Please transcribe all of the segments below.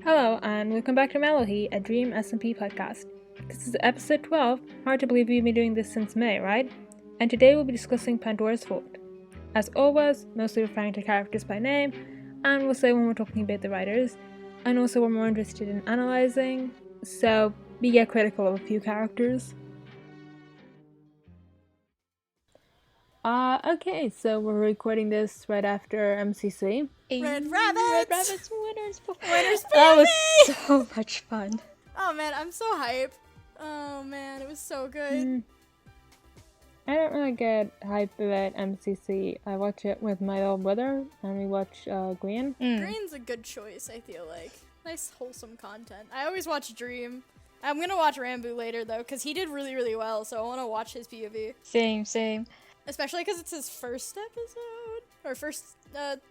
Hello, and welcome back to Mellohi, a Dream SMP podcast. This is episode 12. Hard to believe we've been doing this since May, right? And today we'll be discussing Pandora's Vault. As always, mostly referring to characters by name, and we'll say when we're talking about the writers, and also we're more interested in analysing, so we get critical of a few characters. Okay, so we're recording this right after MCC. Red Rabbits winners That was so much fun. Oh man, I'm so hype. Oh man, it was so good. I don't really get hype about MCC. I watch it with my little brother, and we watch Green. Green's a good choice, I feel like. Nice, wholesome content. I always watch Dream. I'm gonna watch Rambo later, though, because he did really, really well, so I want to watch his POV. Same. Especially because it's his first episode. Or first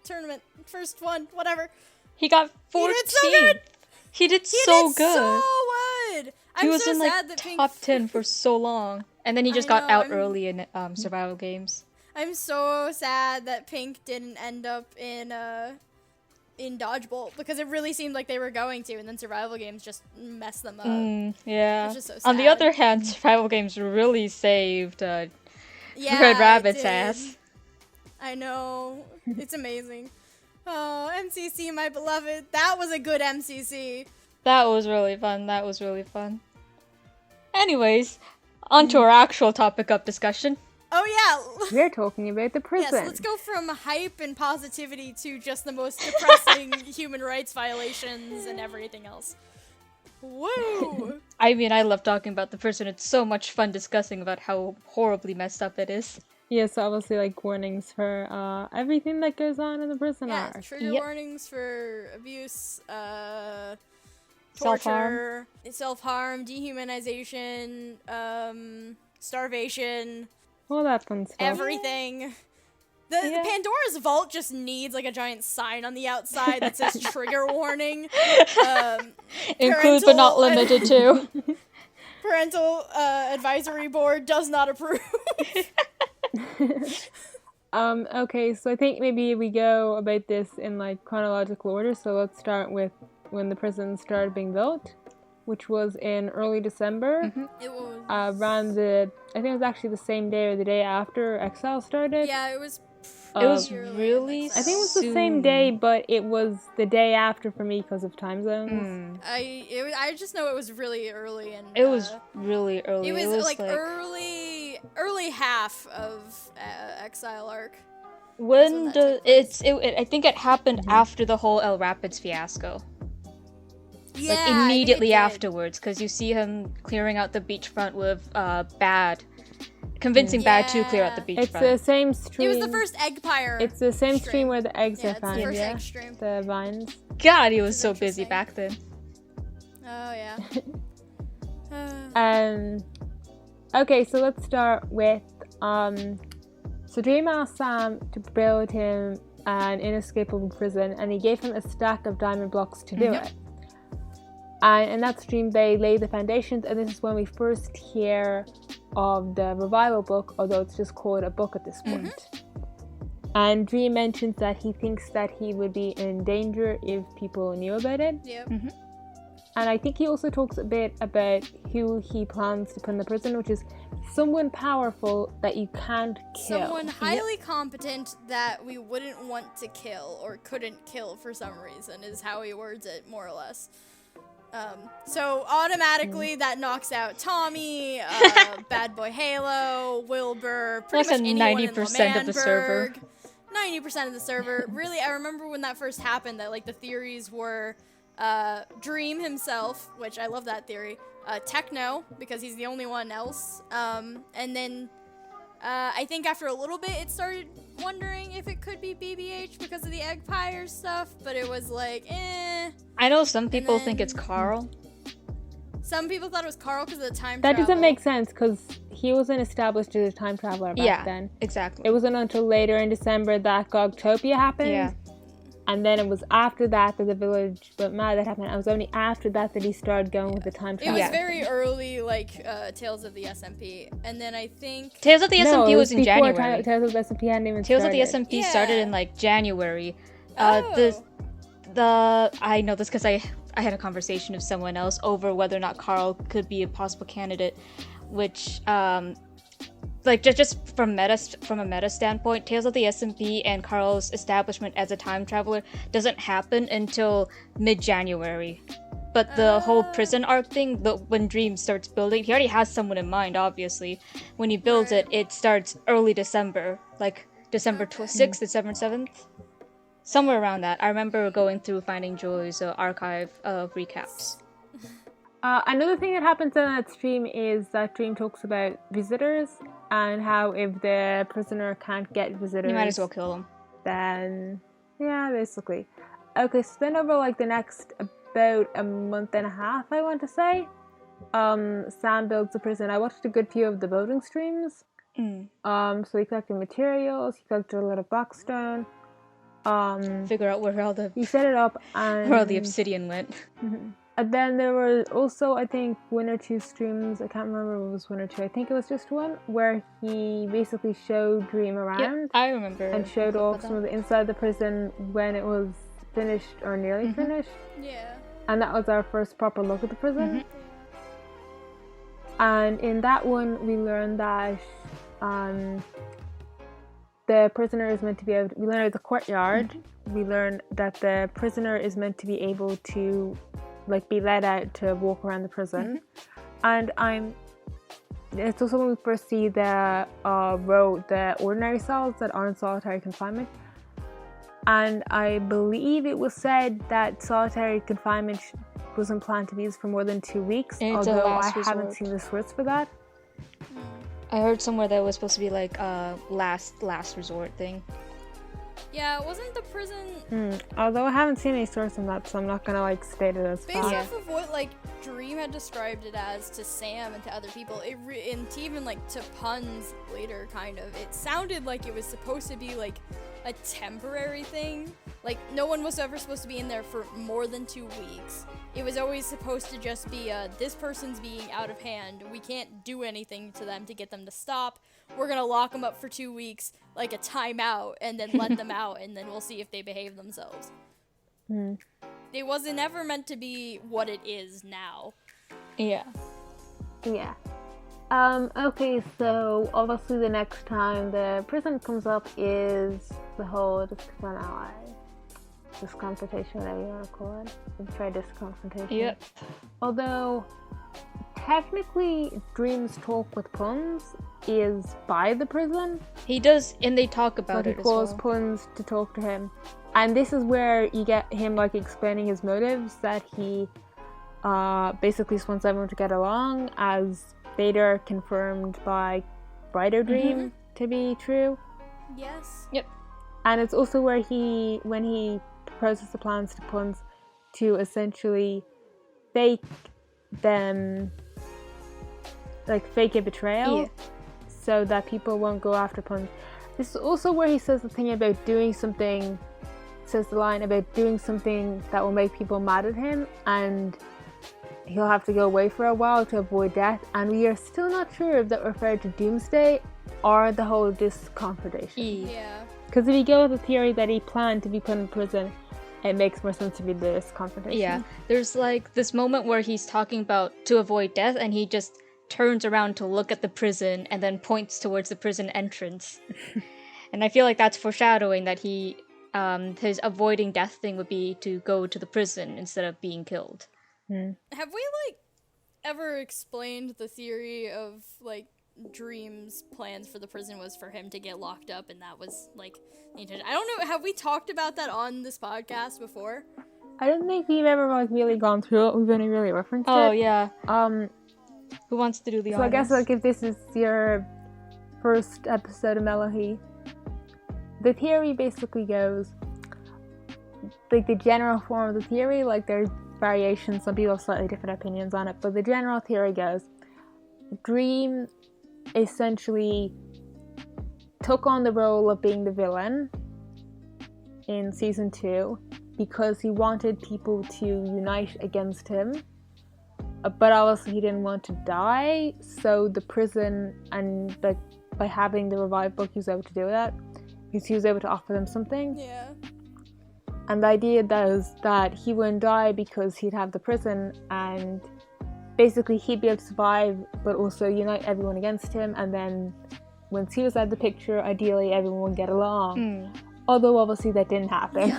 tournament. First one, whatever. He got 14. He did so good. He was in like top 10 for so long. And then he just got out early in survival games. I'm so sad that Pink didn't end up in Dodgeball, because it really seemed like they were going to, and then survival games just messed them up. Yeah. Which is so sad. On the other hand, survival games really saved Red Rabbit's ass. I know. It's amazing. Oh, MCC, my beloved. That was a good MCC. That was really fun. Anyways, on to our actual topic of discussion. Oh yeah. We're talking about the prison. Yes, let's go from hype and positivity to just the most depressing human rights violations and everything else. Woo! I mean, I love talking about the prison. It's so much fun discussing about how horribly messed up it is. Yes, obviously, like, warnings for everything that goes on in the prison Yeah, are. trigger warnings for abuse, torture, self-harm, dehumanization, starvation. All that fun stuff. Everything. The Pandora's Vault just needs, like, a giant sign on the outside that says trigger warning. Include but not limited to. Parental advisory board does not approve. Okay, so I think maybe we go about this in like chronological order. So let's start with when the prison started being built, which was in early December. It was around I think it was actually the same day or the day after Exile started. Yeah, it was. It was really. I think it was the same day, but it was the day after for me because of time zones. I just know it was really early, and it was really early. It was like early half of Exile arc. When I think it happened after the whole El Rapids fiasco. Yeah, like immediately afterwards, because you see him clearing out the beachfront with convincing Bad to clear out the beachfront. It's the same stream. It was the first egg pyre. It's the same stream where the eggs are found. The first egg stream. The vines. God, he was so busy back then. Oh yeah. Okay, so let's start with so Dream asked Sam to build him an inescapable prison, and he gave him a stack of diamond blocks to do it. And in that stream, they lay the foundations, and this is when we first hear of the revival book, although it's just called a book at this point. And Dream mentions that he thinks that he would be in danger if people knew about it. Yep. And I think he also talks a bit about who he plans to put in the prison, which is someone powerful that you can't kill. Someone highly competent that we wouldn't want to kill or couldn't kill for some reason, is how he words it, more or less. So automatically that knocks out Tommy, Bad Boy Halo, Wilbur, pretty much anyone 90% of the server. 90% of the server. Really, I remember when that first happened that like the theories were Dream himself, which I love that theory, Techno, because he's the only one else, and then I think after a little bit it started wondering if it could be BBH because of the egg pyre stuff, but it was like, I know some people think it's Carl. Some people thought it was Carl because of the time That travel. doesn't make sense because he wasn't established as a time traveler back then. Exactly. It wasn't until later in December that Gogtopia happened. Yeah. And then it was after that the village went mad that happened. It was only after that he started going with the time travel. It was very early, like, Tales of the SMP. And then I think... Tales of the SMP was in January. Tales of the SMP hadn't even Tales started. of the SMP started in, like, January. Oh. I know this because I had a conversation with someone else over whether or not Carl could be a possible candidate, which like just from a meta standpoint, Tales of the DSMP and Carl's establishment as a time traveler doesn't happen until mid-January. But the whole prison arc thing, when Dream starts building, he already has someone in mind, obviously. When he builds it starts early December, like December 6th, December 7th. Somewhere around that. I remember going through Finding Joy's archive of recaps. Another thing that happens in that stream is that Dream talks about visitors and how if the prisoner can't get visitors, you might as well kill them. Then, yeah, basically. Okay, so then over like the next about a month and a half, I want to say, Sam builds the prison. I watched a good few of the building streams. So he collected materials, he collected a lot of blackstone. Figure out where all the he set it up and where all the obsidian went. And then there were also, I think, 1 or 2 streams, I can't remember if it was 1 or 2, I think it was just 1, where he basically showed Dream around. Yeah, I remember. And showed off some of the inside of the prison when it was finished or nearly finished. Yeah. And that was our first proper look at the prison. And in that one, we learned that the prisoner is meant to be able to, we learned at the courtyard, we learned that the prisoner is meant to be able to like be let out to walk around the prison. And it's also when we first see the the ordinary cells that aren't solitary confinement. And I believe it was said that solitary confinement wasn't planned to be used for more than 2 weeks, although I haven't seen the source for that. I heard somewhere that it was supposed to be like a last resort thing. Yeah, it wasn't the prison. Although I haven't seen any source on that, so I'm not gonna like state it as based off of what like Dream had described it as to Sam and to other people. And to even like to puns later, kind of. It sounded like it was supposed to be like a temporary thing. Like no one was ever supposed to be in there for more than 2 weeks. It was always supposed to just be this person's being out of hand. We can't do anything to them to get them to stop. We're gonna lock them up for 2 weeks, like a timeout, and then let them out, and then we'll see if they behave themselves. It wasn't ever meant to be what it is now. Yeah. Okay, so obviously the next time the prison comes up is the whole disconfrontation, whatever you want to call it. Try disconfrontation. Yep. Although technically Dream's talk with Puns is by the prison. He does, and they talk about it as well. He calls Puns to talk to him. And this is where you get him like explaining his motives, that he basically just wants everyone to get along, as later confirmed by Brighter Dream to be true. Yes. Yep. And it's also where when he proposes the plans to Puns to essentially fake them, like fake a betrayal, so that people won't go after Puns. This is also where he says the thing about doing something, says the line about doing something that will make people mad at him, and he'll have to go away for a while to avoid death. And we are still not sure if that referred to Doomsday or the whole disconfrontation. Yeah. Because if you go with the theory that he planned to be put in prison, it makes more sense to be this confrontation. Yeah, there's like this moment where he's talking about to avoid death, and he just turns around to look at the prison and then points towards the prison entrance. And I feel like that's foreshadowing that he, his avoiding death thing would be to go to the prison instead of being killed. Have we like ever explained the theory of like Dream's plans for the prison was for him to get locked up, and that was like the intention? I don't know, have we talked about that on this podcast before? I don't think we've ever like really gone through it. We've only really referenced it. Oh yeah. Who wants to do the honors? I guess like if this is your first episode of Mellohi, the theory basically goes like the general form of the theory, like there's variations, some people have slightly different opinions on it, but the general theory goes Dream essentially took on the role of being the villain in season 2 because he wanted people to unite against him, but obviously he didn't want to die, so the prison, and like by having the revived book he was able to do that because he was able to offer them something. And the idea was that he wouldn't die because he'd have the prison, and basically he'd be able to survive, but also unite everyone against him. And then once he was out of the picture, ideally everyone would get along. Although obviously that didn't happen.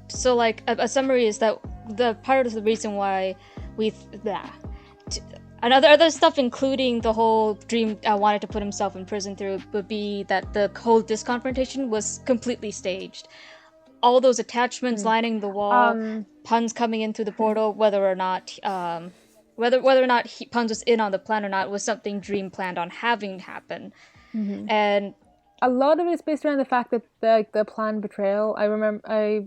So like a summary is that the part of the reason why other stuff, including the whole Dream wanted to put himself in prison through, would be that the whole disconfrontation was completely staged. All those attachments lining the wall, Puns coming in through the portal, whether or not Puns was in on the plan or not, was something Dream planned on having happen. And a lot of it is based around the fact that the planned betrayal, I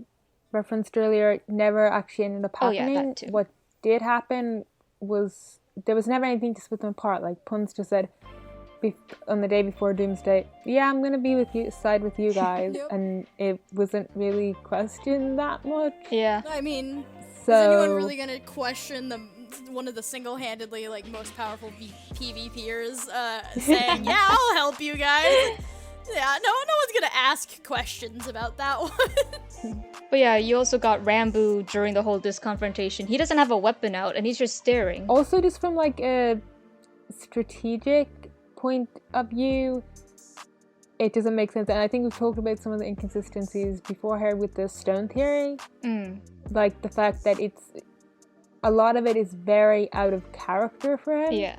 referenced earlier, never actually ended up happening. That too. What did happen was there was never anything to split them apart. Like Puns just said on the day before Doomsday, yeah, I'm gonna be with you, side with you guys. Yep. And it wasn't really questioned that much. yeah, I mean, So is anyone really gonna question one of the single-handedly like most powerful PvPers saying, "Yeah, I'll help you guys"? Yeah, no one's gonna ask questions about that one. but yeah, you also got Rambo during the whole disconfrontation. He doesn't have a weapon out, and he's just staring. Also, just from like a strategic point of view, it doesn't make sense. And I think we've talked about some of the inconsistencies before here with the stone theory. Like the fact that a lot of it is very out of character for him. Yeah,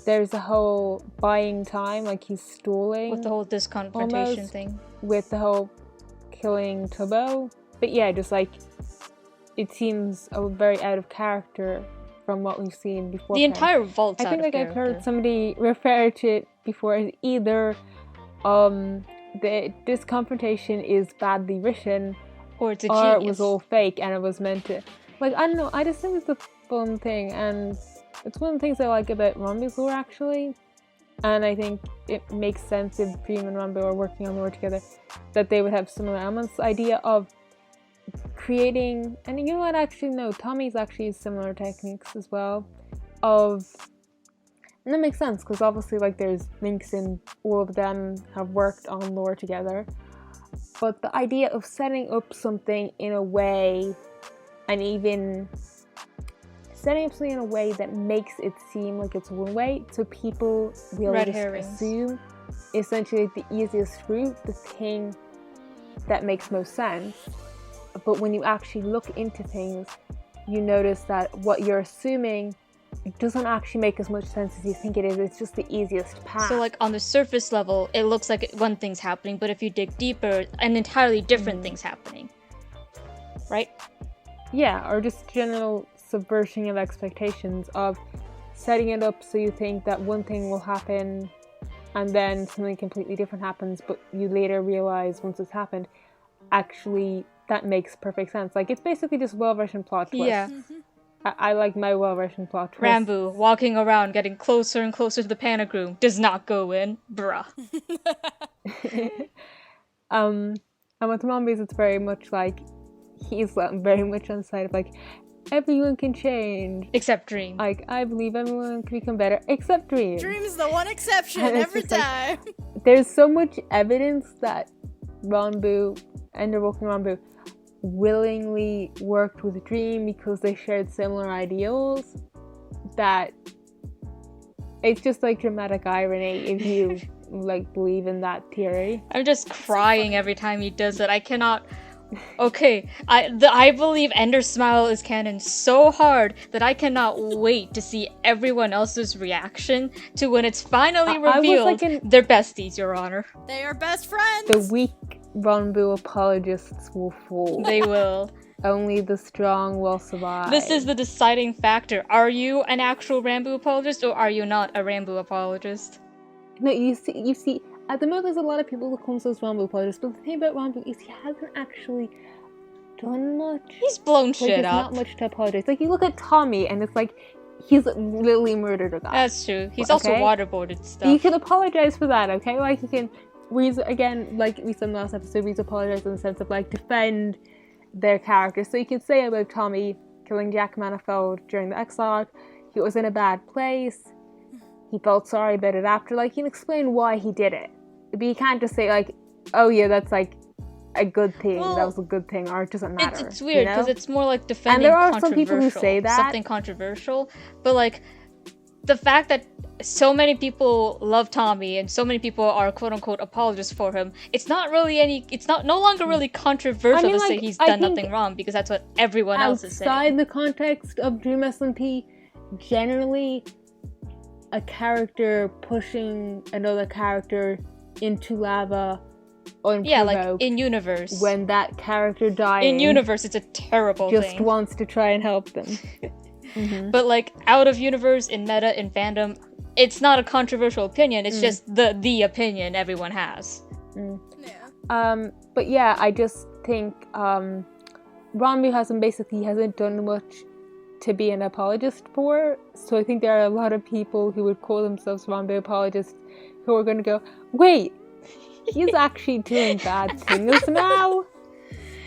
There's a whole buying time, like he's stalling with the whole disconfrontation almost, thing. with the whole killing Tubbo. But yeah, just like it seems very out of character from what we've seen before. The entire vault's I think out of I've heard character. somebody refer to it before as either this confrontation is badly written, Or it's a or genius. it was all fake and it was meant to, like, I don't know, I just think it's a fun thing, and it's one of the things I like about Rambo's lore actually. And I think it makes sense if Dream and Rambo are working on lore together, that they would have similar elements. The idea of creating, and you know what, actually no, Tommy's actually used similar techniques as well, and that makes sense because obviously like there's links in all of them have worked on lore together. But the idea of setting up something in a way, and even setting up something in a way that makes it seem like it's one way, so people will Red just herrings. assume essentially the easiest route, the thing that makes most sense. But when you actually look into things, you notice that what you're assuming, it doesn't actually make as much sense as you think it is. It's just the easiest path. So, like, on the surface level, it looks like one thing's happening, but if you dig deeper, an entirely different thing's happening. Right? Yeah, or just general subverting of expectations, of setting it up so you think that one thing will happen and then something completely different happens, but you later realize once it's happened, actually that makes perfect sense. Like, it's basically just well-written plot twist. Yeah. I like my well-written plot twist. Rambo walking around, getting closer and closer to the panic room, does not go in. Bruh. And with Zombies, it's very much like he's very much on the side of like, everyone can change. Except Dream. Like, I believe everyone can become better, except Dream. Dream's the one exception And it's every just like- time. There's so much evidence that Ranbu, Enderwalking Ranbu, willingly worked with Dream because they shared similar ideals, that it's just like dramatic irony if you like believe in that theory. I'm just crying every time he does it. I cannot. Okay, I believe Ender Smile is canon so hard that I cannot wait to see everyone else's reaction to when it's finally I was revealed like they're besties, Your Honor. They are best friends. The weak Ranbu apologists will fall. They will. Only the strong will survive. This is the deciding factor. Are you an actual Rambo apologist or are you not a Rambo apologist? No, you see, at the moment there's a lot of people who come to us Ranbu apologists, but the thing about Ranbu is he hasn't actually done much. He's blown Like, shit there's up. not much to apologize. Like, you look at Tommy, and it's like, he's literally murdered a guy. That's true. He's also Okay. waterboarded stuff. You can apologize for that, okay? Like, you can, again, like we said in the last episode, we apologize in the sense of, like, defend their character. So you can say about Tommy killing Jack Manifold during the exile, he was in a bad place, he felt sorry about it after, like, you can explain why he did it. But you can't just say, like, oh yeah, that's, like, a good thing. Well, that was a good thing, or it doesn't matter. It's weird because it's more like defending and there are some people who say that something controversial, but like the fact that so many people love Tommy and so many people are quote unquote apologists for him, it's not no longer really controversial to say he's done nothing wrong because that's what everyone else is saying. Outside the context of Dream SMP, generally a character pushing another character into lava like in universe, when that character dies in universe, it's a terrible thing. Just wants to try and help them. But like out of universe, in meta, in fandom, it's not a controversial opinion. It's just the opinion everyone has. Yeah. But yeah, I just think Ranbu hasn't done much to be an apologist for. So I think there are a lot of people who would call themselves Ranbu apologists who are going to go, wait, he's actually doing bad things now.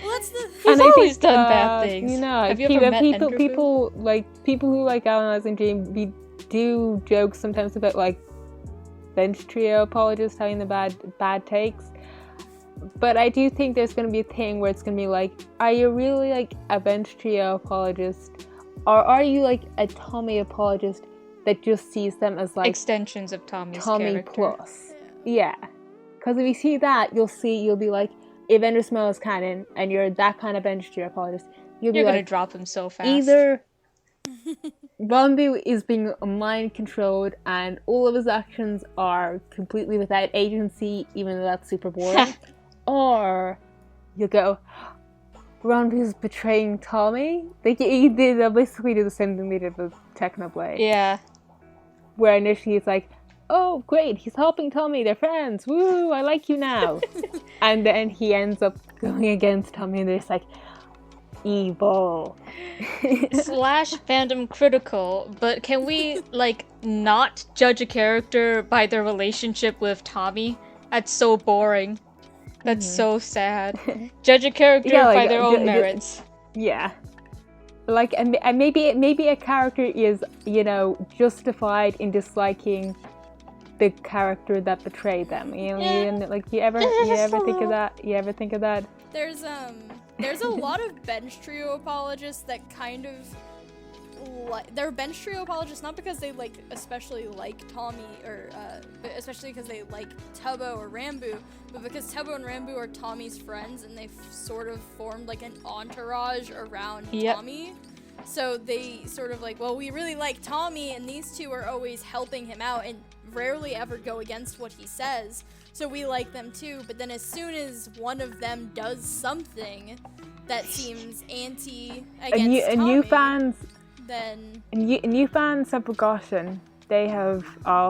Well, that's the. He's always done bad things. You know, have you ever met people who like analyzing Dream, we do jokes sometimes about like bench trio apologists having the bad takes. But I do think there's going to be a thing where it's going to be like, are you really like a bench trio apologist, or are you like a Tommy apologist that just sees them as like extensions of Tommy character. Plus? Yeah. Because if you see that, you'll be like, if Ender Smell is canon and you're that kind of bench trio apologist, you're gonna drop him so fast. Either Ranbu is being mind controlled and all of his actions are completely without agency, even though that's super boring, or you go, Ranbu's betraying Tommy. They'll basically do the same thing they did with Technoblade. Yeah. Where initially it's like, oh great, he's helping Tommy, they're friends, woo, I like you now. And then he ends up going against Tommy and they're just like, evil. / fandom critical, but can we like not judge a character by their relationship with Tommy? That's so boring. That's so sad. Judge a character by their own merits. Yeah. Like, and maybe a character is, you know, justified in disliking the character that betrayed them. You know, like you ever think of that? You ever think of that? There's a lot of bench trio apologists that kind of they're bench trio apologists not because they like especially like Tommy or especially because they like Tubbo or Ranbu, but because Tubbo and Ranbu are Tommy's friends and they've sort of formed like an entourage around Tommy. So they sort of like, well, we really like Tommy and these two are always helping him out and rarely ever go against what he says. So we like them too, but then as soon as one of them does something that seems anti against Tommy, new fans have forgotten. They have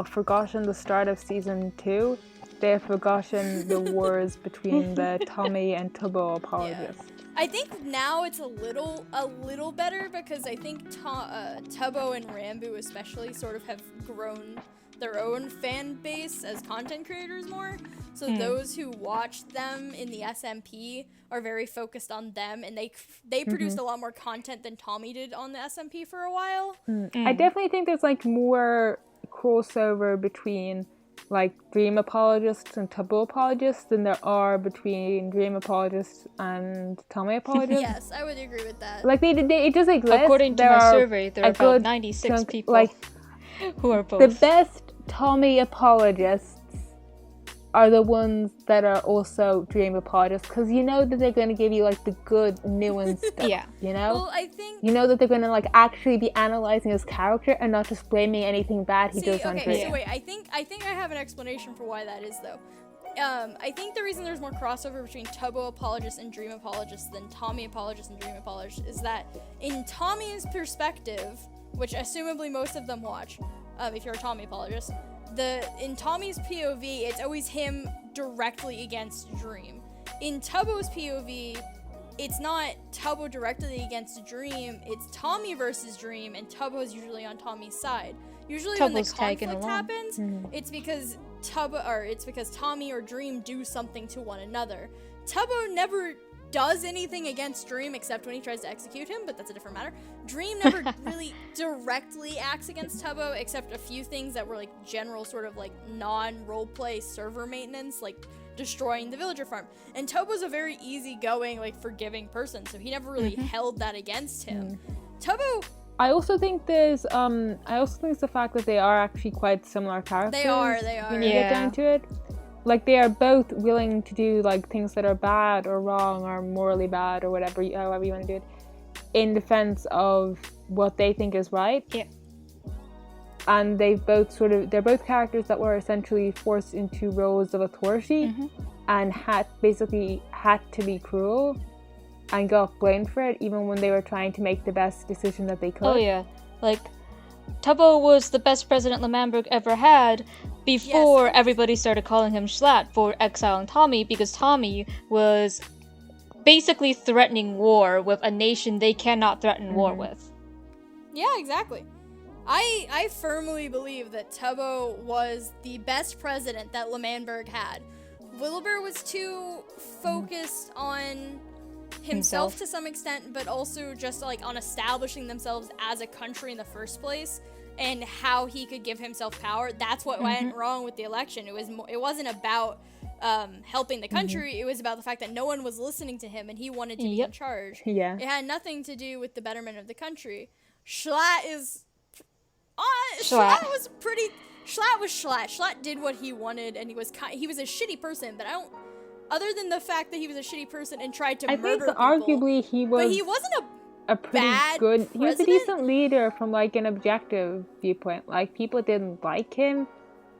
forgotten the start of season 2. They have forgotten the wars between the Tommy and Tubbo apologists. Yeah. I think now it's a little better because I think Tubbo and Ranbu especially sort of have grown their own fan base as content creators more. So those who watch them in the SMP are very focused on them, and they produced a lot more content than Tommy did on the SMP for a while. I definitely think there's like more crossover between like Dream apologists and Tubbo apologists than there are between Dream apologists and Tommy apologists. Yes, I would agree with that. Like it does exist. According to my survey, there are about 96 people who are both. The best Tommy apologists are the ones that are also Dream apologists, because you know that they're going to give you like the good nuanced stuff. Yeah. You know? Well, I think you know that they're going to like actually be analyzing his character and not just blaming anything bad he does on Dream. So wait, I think I have an explanation for why that is though. I think the reason there's more crossover between Tubbo apologists and Dream apologists than Tommy apologists and Dream apologists is that in Tommy's perspective, which assumably most of them watch, if you're a Tommy apologist, in Tommy's POV, it's always him directly against Dream. In Tubbo's POV, it's not Tubbo directly against Dream, it's Tommy versus Dream, and Tubbo's usually on Tommy's side. Usually when the conflict happens, it's because Tommy or Dream do something to one another. Tubbo never does anything against Dream except when he tries to execute him, but that's a different matter. Dream never really directly acts against Tubbo except a few things that were like general sort of like non-roleplay server maintenance, like destroying the villager farm. And Tobo's a very easygoing, like, forgiving person, so he never really held that against him. Tobo... I also think there's the fact that they are actually quite similar characters. They are. When you get down to it. Like, they are both willing to do, like, things that are bad or wrong or morally bad or whatever, however you want to do it, in defense of what they think is right. Yeah. And they're both characters that were essentially forced into roles of authority and had to be cruel and got blamed for it, even when they were trying to make the best decision that they could. Oh yeah, like, Tubbo was the best president L'Manberg ever had before everybody started calling him Schlatt for exiling Tommy, because Tommy was basically threatening war with a nation they cannot threaten war with. Yeah, exactly. I firmly believe that Tubbo was the best president that L'Manberg had. Wilbur was too focused on himself to some extent, but also just like on establishing themselves as a country in the first place and how he could give himself power. That's what went wrong with the election. It wasn't about helping the country. It was about the fact that no one was listening to him and he wanted to be in charge. Yeah. It had nothing to do with the betterment of the country. Schlatt was Schlatt. Schlatt did what he wanted, and he was a shitty person, but other than the fact that he was a shitty person and tried to murder people. I think arguably he was. But he wasn't a pretty bad good. He was a president. decent leader from like an objective viewpoint. Like, people didn't like him,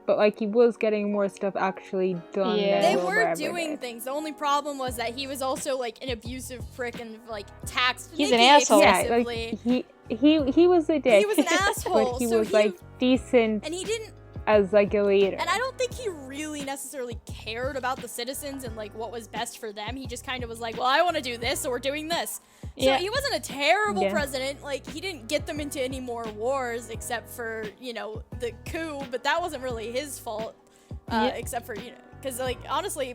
but like he was getting more stuff actually done. Yeah. They than were Wilbur doing did. things. The only problem was that he was also like an abusive prick and like taxed. He's an Nikki asshole. Yeah, excessively. like he was a dick. He was an asshole. But he so was like decent and he didn't. as like a leader. And I don't think he really necessarily cared about the citizens and like what was best for them. He just kind of was like, well, I want to do this, so we're doing this. So he wasn't a terrible president. Like, he didn't get them into any more wars except for, the coup, but that wasn't really his fault. Except for, because like, honestly,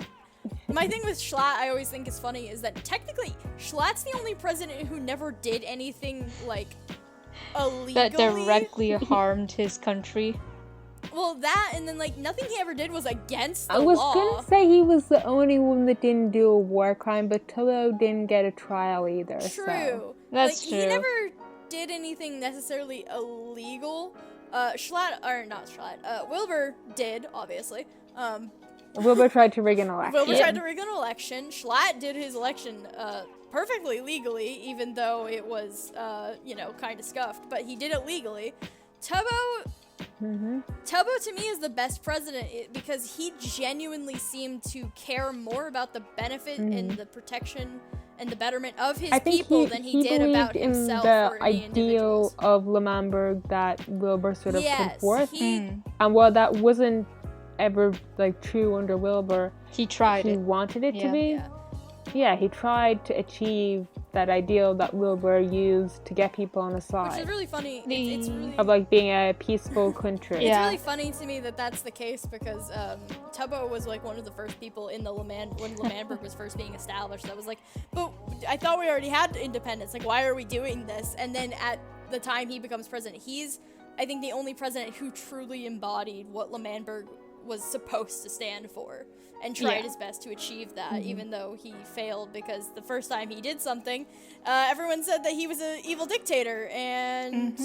my thing with Schlatt I always think is funny is that technically Schlatt's the only president who never did anything like illegally. That directly harmed his country. Well, that, and then, like, nothing he ever did was against the I was law. gonna say he was the only one that didn't do a war crime, but Tubbo didn't get a trial either. True. So. That's like, true. He never did anything necessarily illegal. Wilbur did, obviously. Wilbur tried to rig an election. Wilbur tried to rig an election. Schlatt did his election perfectly legally, even though it was, kind of scuffed. But he did it legally. Tubbo to me is the best president because he genuinely seemed to care more about the benefit and the protection and the betterment of his people than he did about himself or any individuals. The ideal of L'Manberg that Wilbur sort of put forth. And while that wasn't ever like true under Wilbur, he wanted it to be. Yeah, he tried to achieve that ideal that Wilbur used to get people on his side. Which is really funny. It's really, of like being a peaceful country. It's really funny to me that that's the case because Tubbo was like one of the first people in when L'Manberg was first being established. That was like, but I thought we already had independence. Like, why are we doing this? And then at the time he becomes president, he's, I think, the only president who truly embodied what L'Manberg was supposed to stand for and tried his best to achieve that, even though he failed because the first time he did something, everyone said that he was an evil dictator, and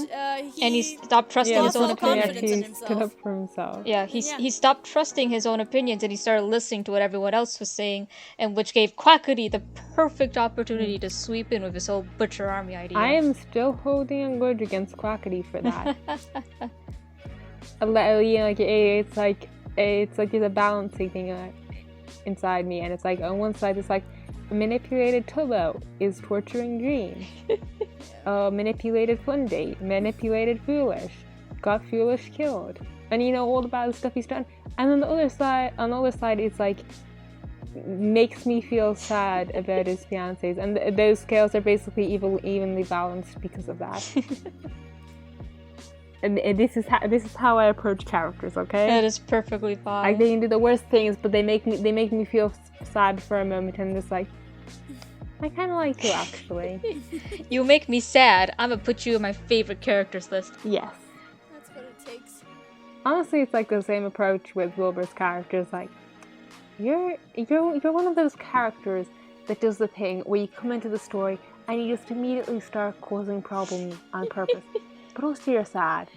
he stopped trusting his own opinions. He stood up for himself. Yeah, he stopped trusting his own opinions and he started listening to what everyone else was saying, and which gave Quackity the perfect opportunity to sweep in with his whole butcher army idea. I am still holding a grudge against Quackity for that. It's like there's a balancing thing inside me, and it's like on one side it's like manipulated Tubbo is torturing Dream, manipulated Fundy, manipulated Foolish, got Foolish killed, and all the bad stuff he's done. And on the other side it's like makes me feel sad about his fiancés, and those scales are basically evenly balanced because of that. And this is how I approach characters, okay? That is perfectly fine. Like, they can do the worst things, but they make me feel sad for a moment, and it's like, I kind of like you, actually. You make me sad. I'm gonna put you in my favorite characters list. Yes. That's what it takes. Honestly, it's like the same approach with Wilbur's characters. Like, you're one of those characters that does the thing where you come into the story and you just immediately start causing problems on purpose, but also you're sad.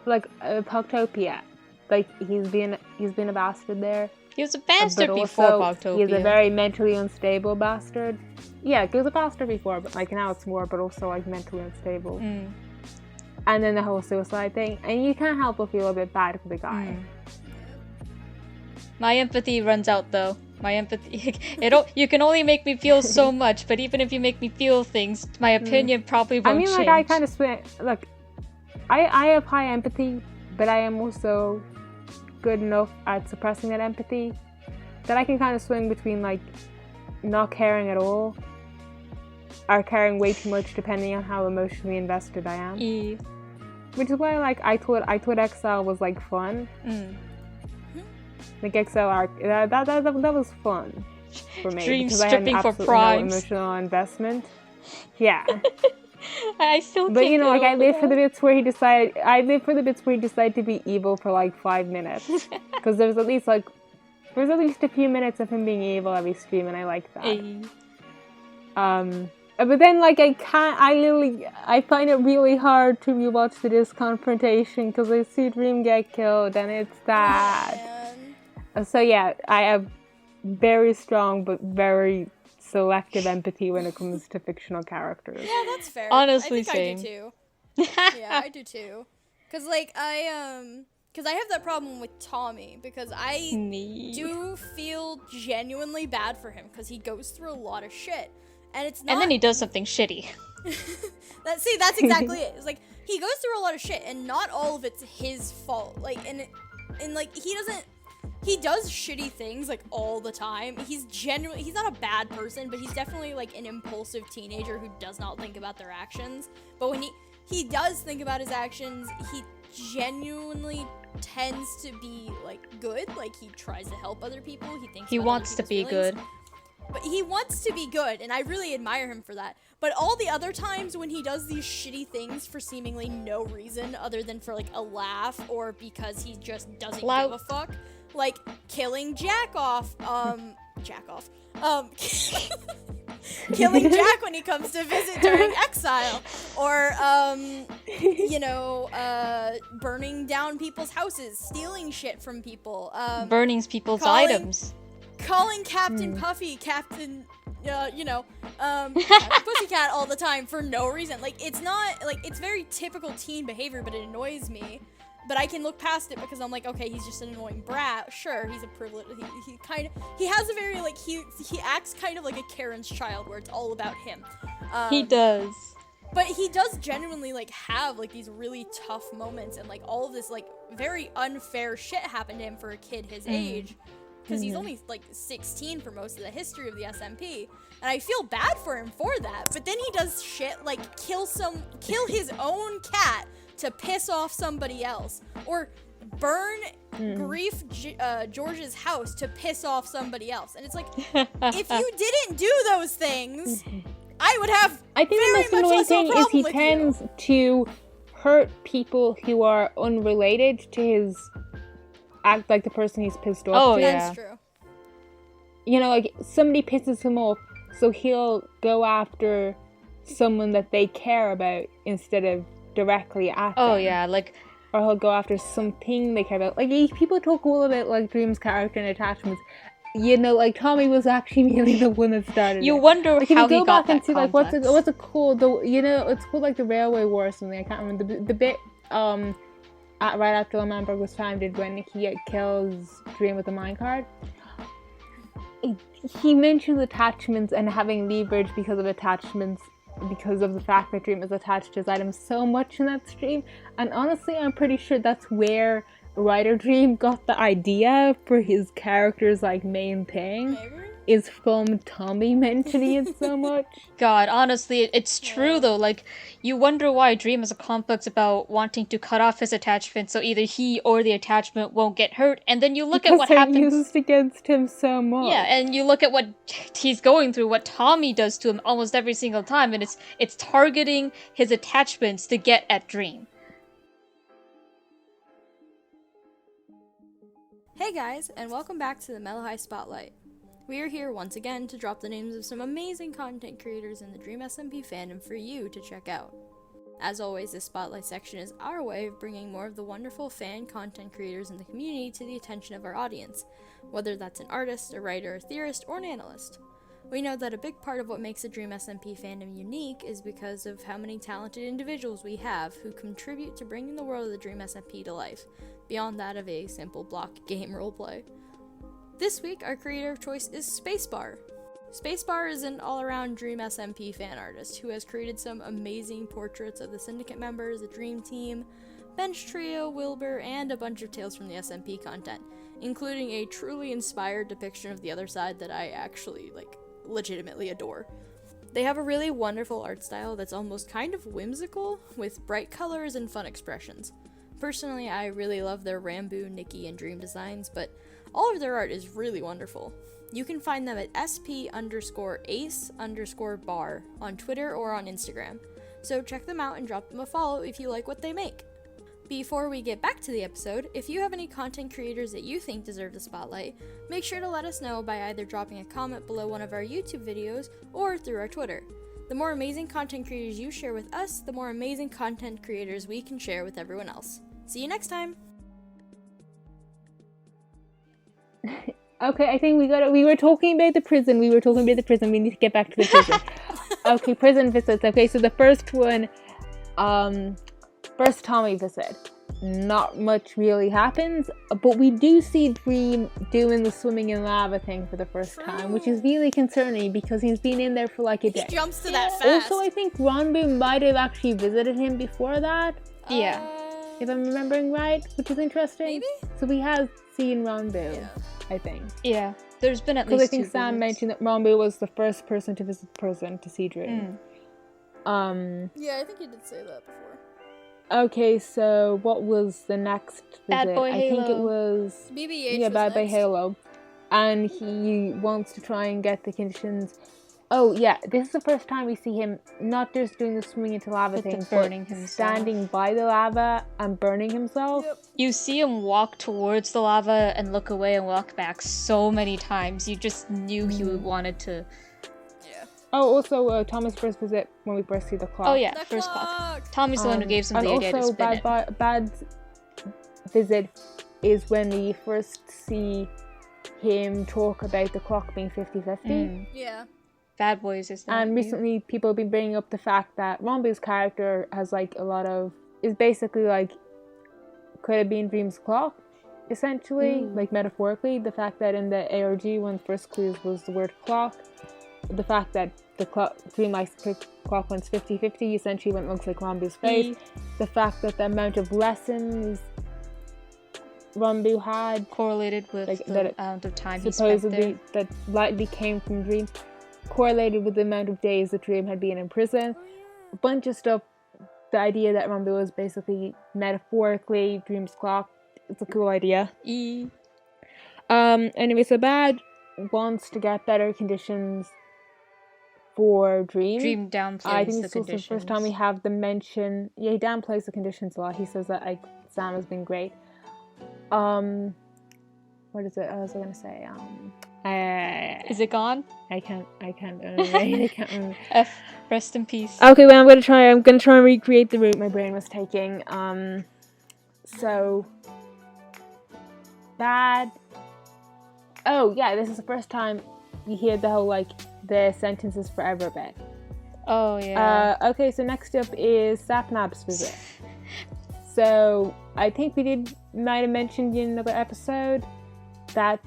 Like Pogtopia, like he's been a bastard there. He was a bastard but before also, Pogtopia. He's a very mentally unstable bastard. Yeah, he was a bastard before, but like now it's more, but also like mentally unstable. And then the whole suicide thing, and you can't help but feel a bit bad for the guy. My empathy runs out though. My empathy, you can only make me feel so much, but even if you make me feel things, my opinion probably won't change. I mean, like, I kind of look, I have high empathy, but I am also good enough at suppressing that empathy that I can kind of swing between, like, not caring at all or caring way too much depending on how emotionally invested I am. Which is why, like, I thought Exile was, like, fun. Like Exile arc, that was fun for me Dream because I had stripping for absolutely primes. no emotional investment. Yeah, I still. but you know, like I lived that. for the bits where he decided. I lived for the bits where he decided to be evil for like 5 minutes because there was at least a few minutes of him being evil every stream, and I liked that. But then, like, I find it really hard to rewatch this confrontation because I see Dream get killed and it's sad. So yeah, I have very strong but very selective empathy when it comes to fictional characters. Yeah, that's fair. Honestly, I think I do too. Yeah, I do too. Cause like cause I have that problem with Tommy because I do feel genuinely bad for him because he goes through a lot of shit. And it's not. And then he does something shitty. That's exactly it. It's like he goes through a lot of shit, and not all of it's his fault. Like, and like he does shitty things like all the time. He's not a bad person, but he's definitely like an impulsive teenager who does not think about their actions. But when he does think about his actions, he genuinely tends to be like good. Like he tries to help other people. He wants to be good. But he wants to be good, and I really admire him for that. But all the other times when he does these shitty things for seemingly no reason other than for, like, a laugh or because he just doesn't give a fuck, like killing Jack off, killing Jack when he comes to visit during Exile, or, burning down people's houses, stealing shit from people, burning people's items. Calling Captain Puffy Captain, Pussycat all the time for no reason. Like, it's not, like, it's very typical teen behavior, but it annoys me. But I can look past it because I'm like, okay, he's just an annoying brat. Sure, he's a privileged, he has a very, like, he acts kind of like a Karen's child where it's all about him. He does. But he does genuinely, like, have, like, these really tough moments and, like, all of this, like, very unfair shit happened to him for a kid his age. Because he's only, like, 16 for most of the history of the SMP. And I feel bad for him for that. But then he does shit like kill his own cat to piss off somebody else. Or burn Grief George's house to piss off somebody else. And it's like, if you didn't do those things, I would have I think very the most annoying thing is he tends to hurt people who are unrelated to his act, like the person he's pissed off to. That's true. You know, like somebody pisses him off, so he'll go after someone that they care about instead of directly at them. Or he'll go after something they care about. Like, people talk all about, like, Dream's character and attachments. You know, like, Tommy was actually really the one that started You it. wonder like, how he he got that and see, like, what's it called? It's called, like, the Railway War or something. I can't remember. The bit, right after Lemberg was founded when he kills Dream with the minecart. He mentions attachments and having leverage because of attachments, because of the fact that Dream is attached to his items so much in that stream. And honestly, I'm pretty sure that's where writer Dream got the idea for his character's, like, main thing. Maybe? Is from Tommy mentioning it so much. God, honestly, it's true though. Like, you wonder why Dream has a complex about wanting to cut off his attachment so either he or the attachment won't get hurt. And then you look at what happens. Because they're used against him so much. Yeah, and you look at what he's going through, what Tommy does to him almost every single time, and it's targeting his attachments to get at Dream. Hey guys, and welcome back to the Mellohi Spotlight. We are here once again to drop the names of some amazing content creators in the Dream SMP fandom for you to check out. As always, this Spotlight section is our way of bringing more of the wonderful fan content creators in the community to the attention of our audience, whether that's an artist, a writer, a theorist, or an analyst. We know that a big part of what makes the Dream SMP fandom unique is because of how many talented individuals we have who contribute to bringing the world of the Dream SMP to life, beyond that of a simple block game roleplay. This week, our creator of choice is Spacebar. Spacebar is an all-around Dream SMP fan artist who has created some amazing portraits of the Syndicate members, the Dream Team, Bench Trio, Wilbur, and a bunch of Tales from the SMP content, including a truly inspired depiction of the other side that I actually, legitimately adore. They have a really wonderful art style that's almost kind of whimsical, with bright colors and fun expressions. Personally, I really love their Rambo, Nikki, and Dream designs, but all of their art is really wonderful. You can find them at sp_ace_bar on Twitter or on Instagram, so check them out and drop them a follow if you like what they make. Before we get back to the episode, if you have any content creators that you think deserve the spotlight, make sure to let us know by either dropping a comment below one of our YouTube videos or through our Twitter. The more amazing content creators you share with us, the more amazing content creators we can share with everyone else. See you next time! Okay, I think we were talking about the prison. We need to get back to the prison. Okay, prison visits. Okay, so the first one, first Tommy visit. Not much really happens, but we do see Dream doing the swimming in lava thing for the first time, which is really concerning because he's been in there for like a day. He jumps to that fast. Also, I think Ronbu might have actually visited him before that. Yeah. If I'm remembering right, which is interesting. Maybe? So we have seen Ronbu, I think. Yeah. There's been at least Because I think two Sam visits. mentioned that Ronbu was the first person to visit prison to see Dream. Yeah, I think you did say that before. Okay, so what was the next visit? Bad Boy I think it Halo. was... BB-8 Yeah, was Bad Boy next. Halo. And he wants to try and get the conditions... Oh, yeah, this is the first time we see him not just doing the swimming into lava With the thing, burning but himself. standing by the lava and burning himself. Yep. You see him walk towards the lava and look away and walk back so many times. You just knew he wanted to... Yeah. Oh, also, Thomas' first visit when we first see the clock. Oh yeah, The first clock. clock! Tommy's the one who gave him and the idea to also, spin it. bad visit is when we first see him talk about the clock being 50-50. Yeah. Bad Boys is that. And recently, people have been bringing up the fact that Ronbu's character has like a lot of... is basically like... could have been Dream's clock, essentially, like metaphorically. The fact that in the ARG, one of the first clues was the word clock. The fact that the clock, Dream likes the clock went 50-50, essentially when it looks like Ronbu's face. The fact that the amount of lessons Ronbu had correlated with like, the that amount of time he spent there. supposedly that likely came from Dream, correlated with the amount of days that Dream had been in prison. A bunch of stuff. The idea that Ronbu was basically metaphorically Dream's clock. It's a cool idea. Anyway, so Bad wants to get better conditions for Dream. Dream downplays I think the this was conditions. the first time we have the mention. Yeah, he downplays the conditions a lot. He says that Sam has been great. What is it? I was gonna say. Is it gone? I can't remember. I can't remember. F. Rest in peace. Okay, well, I'm gonna try and recreate the route my brain was taking. So Bad. Oh yeah, this is the first time you hear the whole like the sentences forever bit. Oh yeah. Okay, so next up is Sapnap's visit. So I think we might have mentioned in another episode that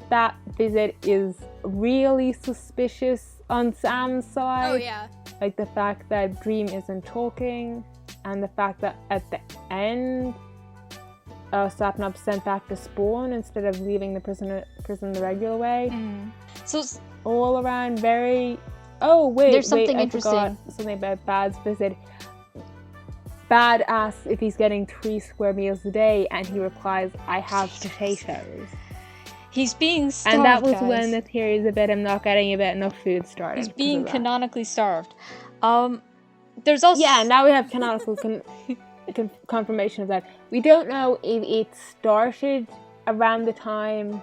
visit is really suspicious on Sam's side. Oh yeah. Like the fact that Dream isn't talking, and the fact that at the end, Sapnap's sent back to Spawn instead of leaving the prison the regular way. So All around very... Oh, wait, There's something I interesting. forgot something about Bad's visit. Bad asks if he's getting 3 square meals a day, and he replies, I have potatoes. he's being starved, And that was guys. when the theories about him not getting enough food started. He's because being of that. canonically starved. There's also Yeah, now we have canonical confirmation of that. We don't know if it started around the time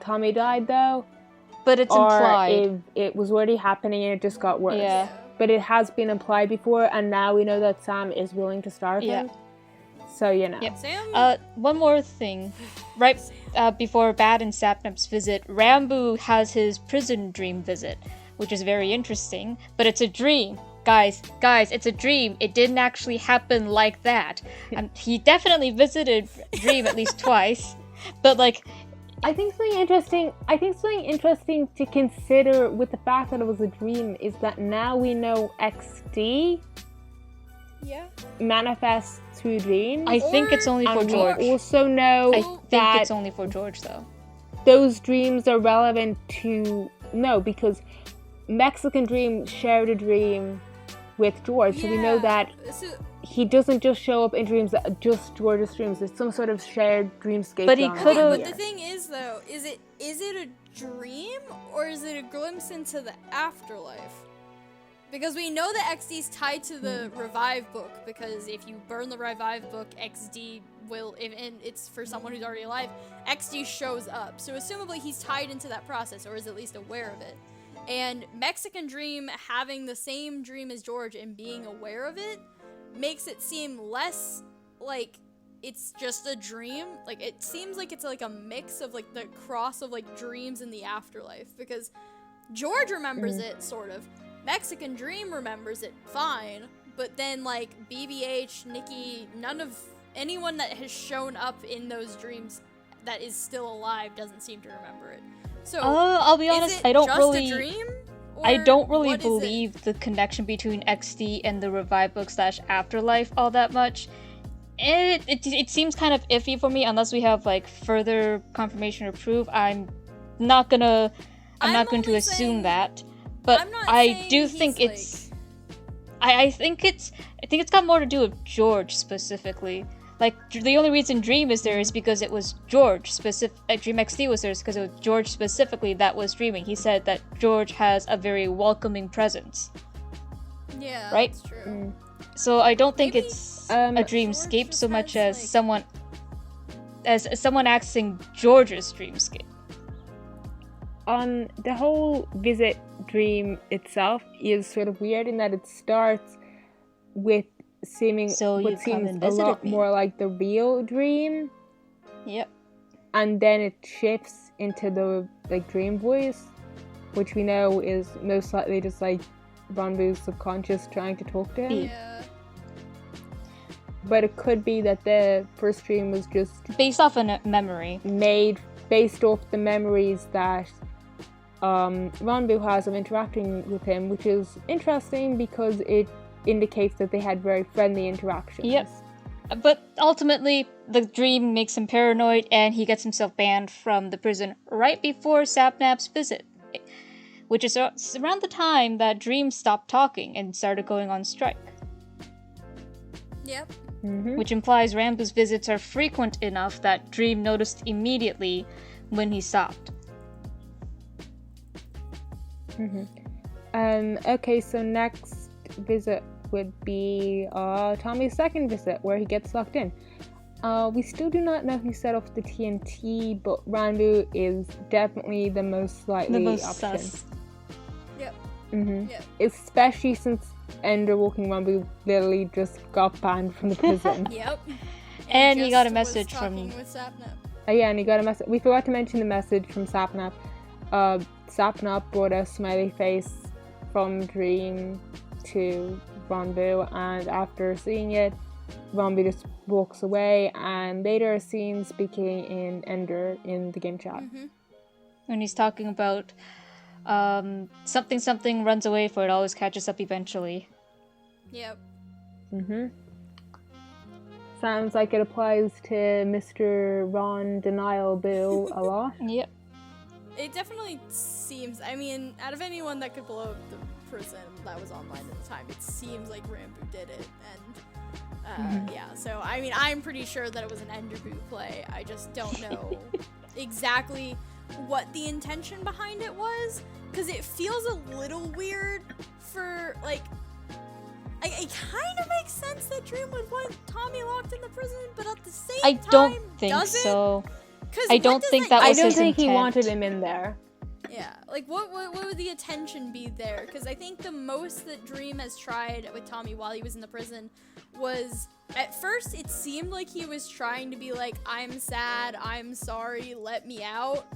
Tommy died, though. But it's or implied. if it was already happening and it just got worse. Yeah. But it has been implied before, and now we know that Sam is willing to starve him. So, you know. Yep. Sam? One more thing. Right before Bad and Sapnap's visit, Rambo has his prison dream visit, which is very interesting, but it's a dream. Guys, it's a dream. It didn't actually happen like that. He definitely visited Dream at least twice, but like... I think something interesting to consider with the fact that it was a dream is that now we know XD manifests through dreams. I think it's only for George. We also know I think it's only for George, though. Those dreams are relevant to... No, because Mexican Dream shared a dream with George, so we know that he doesn't just show up in dreams that are just George's dreams. There's some sort of shared dreamscape. But he could have... But the thing is, though, is it a dream or is it a glimpse into the afterlife? Because we know that XD is tied to the Revive book, because if you burn the Revive book, XD will, and it's for someone who's already alive, XD shows up. So assumably he's tied into that process, or is at least aware of it. And Mexican Dream having the same dream as George and being aware of it makes it seem less like it's just a dream. Like, it seems like it's like a mix of like the cross of like dreams and the afterlife, because George remembers it, sort of. Mexican Dream remembers it fine, but then like BBH, Nikki, anyone that has shown up in those dreams that is still alive doesn't seem to remember it. So I'll be honest, I don't really what is believe the connection between XD and the Revive book / Afterlife all that much. It seems kind of iffy for me unless we have like further confirmation or proof. I'm not going to assume that. But I do think it's I think it's got more to do with George specifically. Like, the only reason Dream is there is because it was George Dream XD was there because it was George specifically that was dreaming. He said that George has a very welcoming presence. Yeah, right? That's true. So I don't think it's a dreamscape so much as someone accessing George's dreamscape. On the whole visit dream itself is sort of weird in that it starts with what seems a lot more like the real dream. Yep. And then it shifts into the like dream voice, which we know is most likely just like Ranbu's subconscious trying to talk to him. Yeah. But it could be that the first dream was just based off a memory. Made based off the memories that Ranbu has of interacting with him, which is interesting because it indicates that they had very friendly interactions. Yep. But ultimately, the dream makes him paranoid and he gets himself banned from the prison right before Sapnap's visit, which is around the time that Dream stopped talking and started going on strike. Yep. Mm-hmm. Which implies Rambu's visits are frequent enough that Dream noticed immediately when he stopped. Mm-hmm. Okay, so next visit would be Tommy's second visit, where he gets locked in. We still do not know who set off the TNT, but Ranbu is definitely the most likely option. Sus. Yep. Mm-hmm. Yep. Especially since Ender Walking Ranbu literally just got banned from the prison. Yep. And he got a was message talking from... with Sapnap. Yeah, and he got a message. We forgot to mention the message from Sapnap. Sapnap brought a smiley face from Dream to Ranbu, and after seeing it, Ranbu just walks away, and later seen speaking in Ender in the game chat. Mm-hmm. When he's talking about something runs away for it always catches up eventually. Yep. Mm-hmm. Sounds like it applies to Mr. Ron Denial Bill a lot. Yep. It definitely seems, I mean, out of anyone that could blow up the prison that was online at the time, it seems like Ranbu did it, and yeah, so I mean, I'm pretty sure that it was an Enderbu play. I just don't know exactly what the intention behind it was, because it feels a little weird for, like, it kind of makes sense that Dream would want Tommy locked in the prison, but at the same time, I don't think does it? so. I don't think that was I don't his think he intent. wanted him in there. Yeah, like what would the attention be there? Because I think the most that Dream has tried with Tommy while he was in the prison was, at first it seemed like he was trying to be like, I'm sad, I'm sorry, let me out.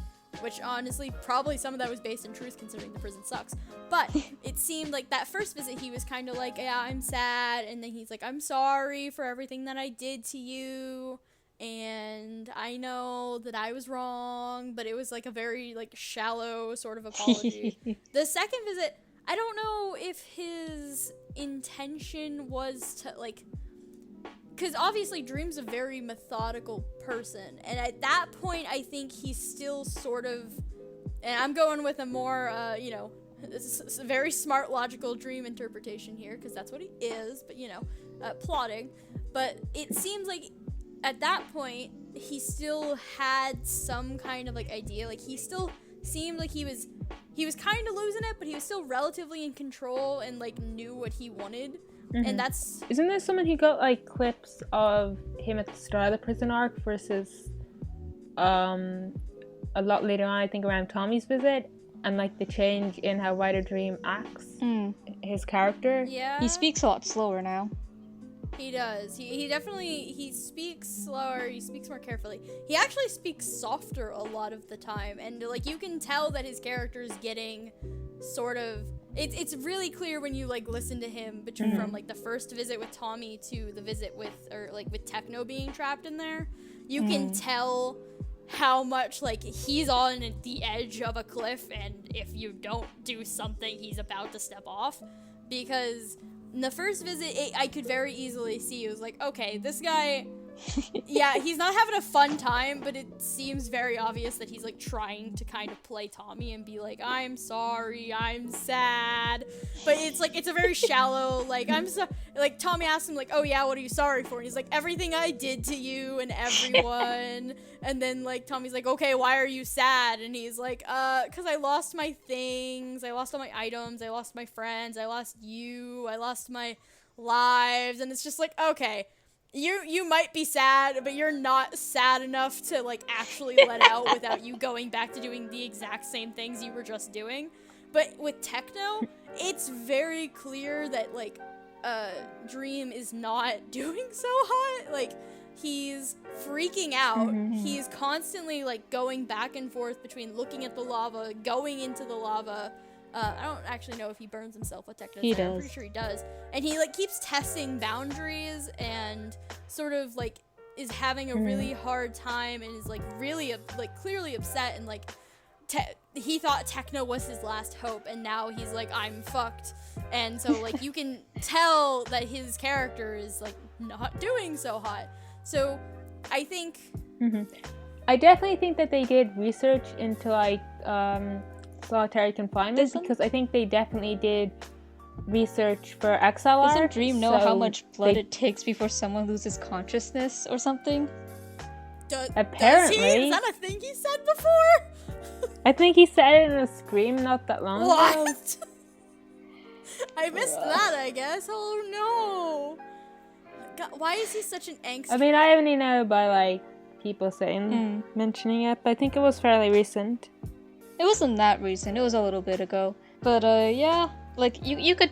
Which honestly, probably some of that was based in truth considering the prison sucks. But it seemed like that first visit he was kind of like, yeah, I'm sad. And then he's like, I'm sorry for everything that I did to you. And I know that I was wrong, but it was like a very like shallow sort of apology. The second visit, I don't know if his intention was to like, because obviously Dream's a very methodical person, and at that point I think he's still sort of, and I'm going with a more this is a very smart logical Dream interpretation here because that's what he is, but plotting. But it seems like at that point, he still had some kind of like idea. Like he still seemed like he was kind of losing it, but he was still relatively in control and like knew what he wanted. Mm-hmm. And that's... Isn't there someone who got like clips of him at the start of the prison arc versus a lot later on, I think around Tommy's visit, and like the change in how Ryder Dream acts his character? Yeah. He speaks a lot slower now. He does. He definitely, he speaks slower, he speaks more carefully. He actually speaks softer a lot of the time, and like you can tell that his character is getting sort of, it's really clear when you like listen to him between from like the first visit with Tommy to the visit with, or like with Techno being trapped in there. You can tell how much like he's on the edge of a cliff, and if you don't do something, he's about to step off. Because in the first visit, I could very easily see, it was like, okay, this guy, yeah, he's not having a fun time, but it seems very obvious that he's like trying to kind of play Tommy and be like, I'm sorry, I'm sad. But it's like, it's a very shallow, like, I'm so, like, Tommy asks him like, oh yeah, what are you sorry for? And he's like, everything I did to you and everyone. And then like, Tommy's like, okay, why are you sad? And he's like, cause I lost my things, I lost all my items, I lost my friends, I lost you, I lost my lives. And it's just like, okay, you might be sad, but you're not sad enough to like actually let out without you going back to doing the exact same things you were just doing. But with Techno, it's very clear that like Dream is not doing so hot. Like he's freaking out. He's constantly like going back and forth between looking at the lava, going into the lava. I don't actually know if he burns himself with Techno. He does. I'm pretty sure he does. And he like keeps testing boundaries and sort of like is having a really hard time and is like really like clearly upset, and like he thought Techno was his last hope, and now he's like, I'm fucked. And so like you can tell that his character is like not doing so hot. So I think I definitely think that they did research into like solitary confinement, because I think they definitely did research for exile Doesn't art. Dream know how much blood it takes before someone loses consciousness or something? Apparently. Does he? Is that a thing he said before? I think he said it in a stream not that long ago. What? I missed that, I guess. Oh no. God, why is he such an angst? I mean, I only know by like people saying, mentioning it, but I think it was fairly recent. It wasn't that recent. It was a little bit ago. But yeah, like you could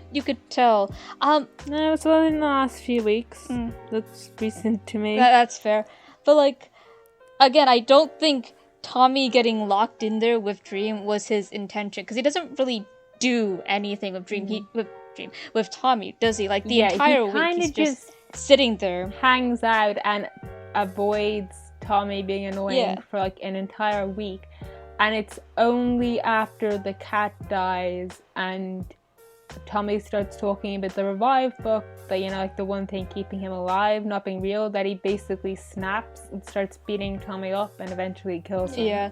tell. No, it's only in the last few weeks. That's recent to me. That's fair. But like, again, I don't think Tommy getting locked in there with Dream was his intention, because he doesn't really do anything with Dream. With Tommy, does he? Like the entire week, he's just sitting there, hangs out and avoids Tommy being annoying for like an entire week. And it's only after the cat dies and Tommy starts talking about the revived book, that, you know, like the one thing keeping him alive not being real, that he basically snaps and starts beating Tommy up and eventually kills him. Yeah.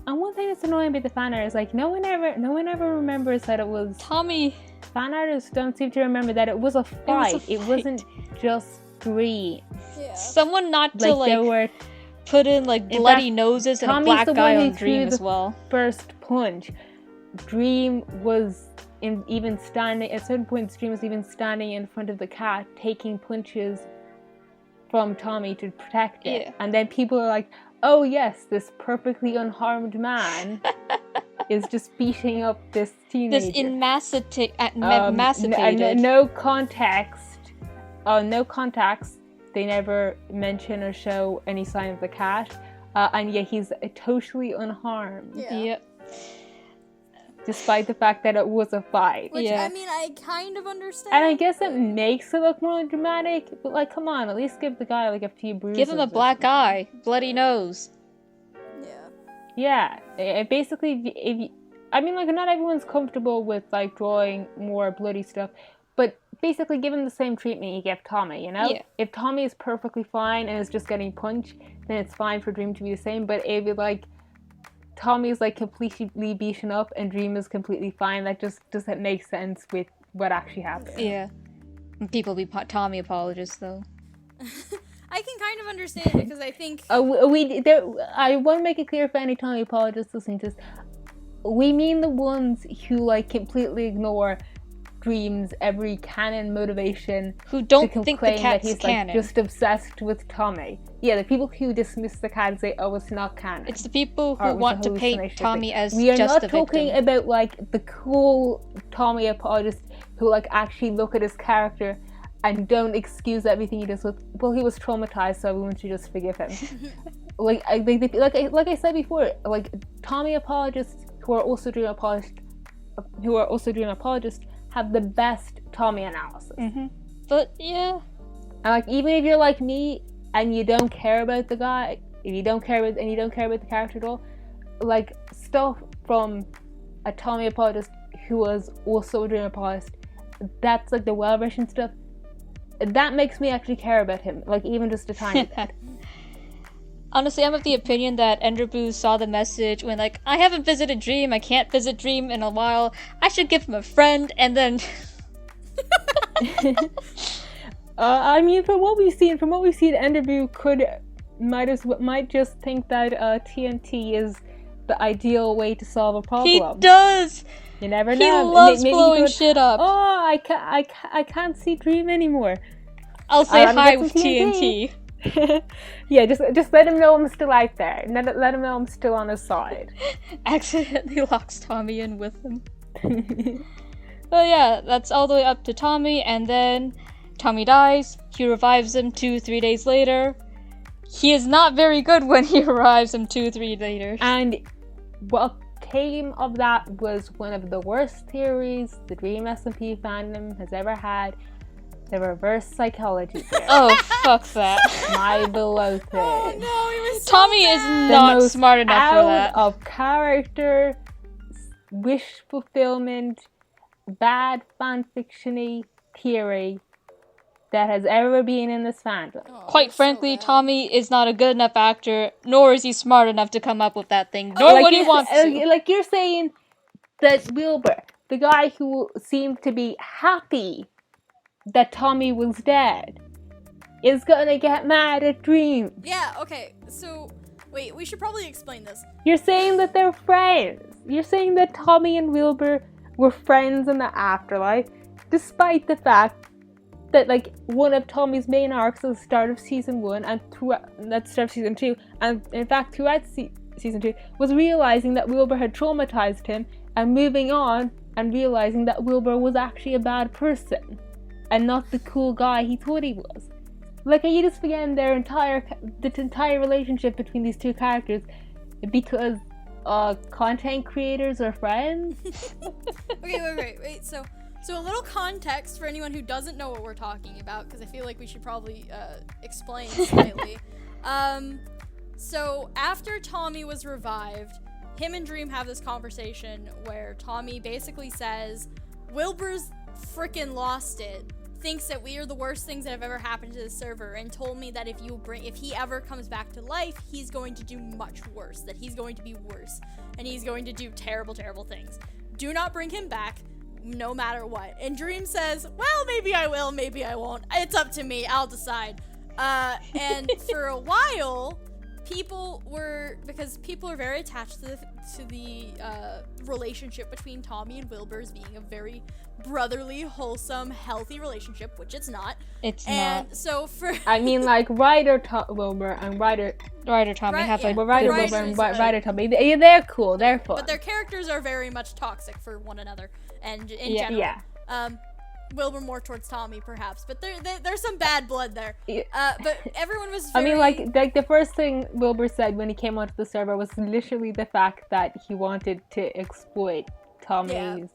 And one thing that's annoying about the fan art is like no one ever remembers that it was Tommy. Fan artists don't seem to remember that it was a fight. It wasn't just Dream. Yeah. Someone not to like put in like bloody noses and a black guy on Dream as well. First punch. Dream was even standing at certain points. Dream was even standing in front of the cat, taking punches from Tommy to protect it. And then people are like, oh yes, this perfectly unharmed man is just beating up this teenager. This emacipated. No context. No context. They never mention or show any sign of the cat. And yet he's totally unharmed. Yeah. Yep. Despite the fact that it was a fight. Which, Yeah. I mean, I kind of understand. And I guess it makes it look more dramatic, but like, come on, at least give the guy like a few bruises. Give him a or black something. eye, bloody nose. Yeah. Yeah, basically, I mean, like, not everyone's comfortable with like drawing more bloody stuff, but basically give him the same treatment you give Tommy, you know? Yeah. If Tommy is perfectly fine and is just getting punched, then it's fine for Dream to be the same, but if like Tommy is like completely beaten up and Dream is completely fine, that just doesn't make sense with what actually happened. Yeah. People be Tommy apologists though. I can kind of understand because I think... I want to make it clear for any Tommy apologists listening to this. We mean the ones who like completely ignore Dream's every canon motivation, Who don't to think the claim cat's that he's canon. like just obsessed with Tommy. Yeah, the people who dismiss the cat and say, "Oh, it's not canon." It's the people or it who was want a to paint hallucination Tommy thing. as We are just not a talking victim. about like the cool Tommy apologists who like actually look at his character and don't excuse everything he does with. Well, he was traumatized, so everyone should just forgive him. like I said before, like Tommy apologists who are also Dream apologists, have the best Tommy analysis. Mm-hmm. But yeah, And like even if you're like me and you don't care about the guy, if you don't care about the character at all, like stuff from a Tommy apologist who was also a Dream apologist, that's like the well-written stuff. That makes me actually care about him, like even just a tiny bit. honestly, I'm of the opinion that Enderbu saw the message when like, I haven't visited Dream, I can't visit Dream in a while, I should give him a friend, and then... I mean, from what we've seen, Enderbu might just think that TNT is the ideal way to solve a problem. He does! You never He know. loves Maybe blowing he goes, shit up. Oh, I can't see Dream anymore. I'll say I'm hi getting with TNT. Yeah, just let him know I'm still out there. Let him know I'm still on his side. Accidentally locks Tommy in with him. But yeah, that's all the way up to Tommy, and then Tommy dies. He revives him 2-3 days later. He is not very good when he revives him 2-3 later. And what came of that was one of the worst theories the Dream SMP fandom has ever had. The reverse psychology theory. Oh, fuck that. My beloved. Oh no, he was so Tommy is bad. not most smart enough for that. Out of character, wish fulfillment, bad fanfiction-y theory that has ever been in this fandom. Oh, Quite it's so frankly, bad. Tommy is not a good enough actor, nor is he smart enough to come up with that thing, nor would he want to. Like you're saying that Wilbur, the guy who seemed to be happy that Tommy was dead, is gonna get mad at Dream. Yeah, okay, so, wait, we should probably explain this. You're saying that they're friends. You're saying that Tommy and Wilbur were friends in the afterlife, despite the fact that, like, one of Tommy's main arcs at the start of season 1 and at the start of season 2, and in fact throughout season 2, was realizing that Wilbur had traumatized him and moving on and realizing that Wilbur was actually a bad person and not the cool guy he thought he was. Like, are you just forgetting the entire relationship between these two characters because content creators are friends? Okay, wait. So a little context for anyone who doesn't know what we're talking about, because I feel like we should probably explain slightly. So after Tommy was revived, him and Dream have this conversation where Tommy basically says, Wilbur's freaking lost it. Thinks that we are the worst things that have ever happened to the server, and told me that if he ever comes back to life, he's going to do much worse, that he's going to be worse, and he's going to do terrible, terrible things. Do not bring him back, no matter what. And Dream says, well, maybe I will, maybe I won't. It's up to me, I'll decide. And for a while, people are very attached to the relationship between Tommy and Wilbur as being a very brotherly, wholesome, healthy relationship, which it's not. not. So for I mean, like, Ryder Tommy Wilbur have Ryder good Wilbur and relationship. Ryder Tommy. They're cool. They're fun. But their characters are very much toxic for one another, and in general. Yeah. Wilbur more towards Tommy, perhaps, but there's some bad blood there. Yeah. But everyone was I very... mean, like the first thing Wilbur said when he came onto the server was literally the fact that he wanted to exploit Tommy's,